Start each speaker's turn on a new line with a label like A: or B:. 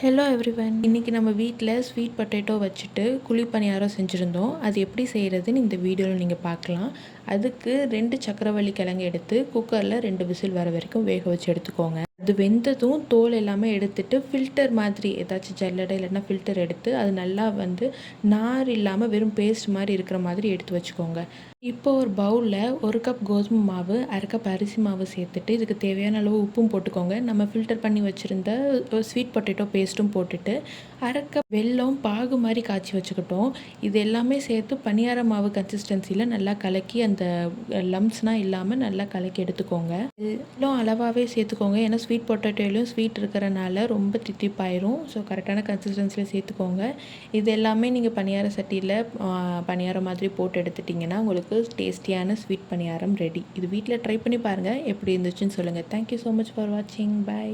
A: Hello everyone. இன்றைக்கி நம்ம வீட்டில் ஸ்வீட் பொட்டேட்டோ வச்சுட்டு குழி பணியாரம் செஞ்சுருந்தோம். அது எப்படி செய்கிறதுன்னு இந்த வீடியோவில் நீங்கள் பார்க்கலாம். அதுக்கு 2 சக்கரவள்ளி கிழங்கு எடுத்து குக்கரில் 2 விசில் வர வரைக்கும் வேக வச்சு எடுத்துக்கோங்க. அது வெந்ததும் தோல் எல்லாமே எடுத்துட்டு ஃபில்டர் மாதிரி ஏதாச்சும் ஜல்லடை இல்லைன்னா ஃபில்டர் எடுத்து அது நல்லா நார் இல்லாமல் வெறும் பேஸ்ட் மாதிரி இருக்கிற மாதிரி எடுத்து வச்சுக்கோங்க. இப்போ ஒரு பவுலில் 1 கப் கோதுமை மாவு, 1/2 கப் அரிசி மாவு சேர்த்துட்டு இதுக்கு தேவையான அளவு உப்பும் போட்டுக்கோங்க. நம்ம ஃபில்டர் பண்ணி வச்சுருந்த ஸ்வீட் பொட்டேட்டோ பேஸ்ட்டும் போட்டுட்டு 1/2 கப் வெல்லம் பாகு மாதிரி காய்ச்சி வச்சுக்கிட்டோம். இது எல்லாமே சேர்த்து பணியார மாவு கன்சிஸ்டன்சியில் நல்லா கலக்கி அந்த லம்ஸ்னால் இல்லாமல் நல்லா கலக்கி எடுத்துக்கோங்க. வெல்லம் அளவாகவே சேர்த்துக்கோங்க, ஏன்னா ஸ்வீட் பொட்டேட்டோலையும் ஸ்வீட் இருக்கிறனால ரொம்ப தித்திப்பாயிரும். ஸோ கரெக்டான கன்சிஸ்டன்சியில் சேர்த்துக்கோங்க. இது எல்லாமே நீங்கள் பணியார சட்டியில் பணியாரம் மாதிரி போட்டு எடுத்துட்டிங்கன்னா உங்களுக்கு டேஸ்டியான ஸ்வீட் பணியாரம் ரெடி. இது வீட்டில் ட்ரை பண்ணி பாருங்கள், எப்படி இருந்துச்சுன்னு சொல்லுங்கள். தேங்க்யூ ஸோ மச் ஃபார் வாட்சிங். பை.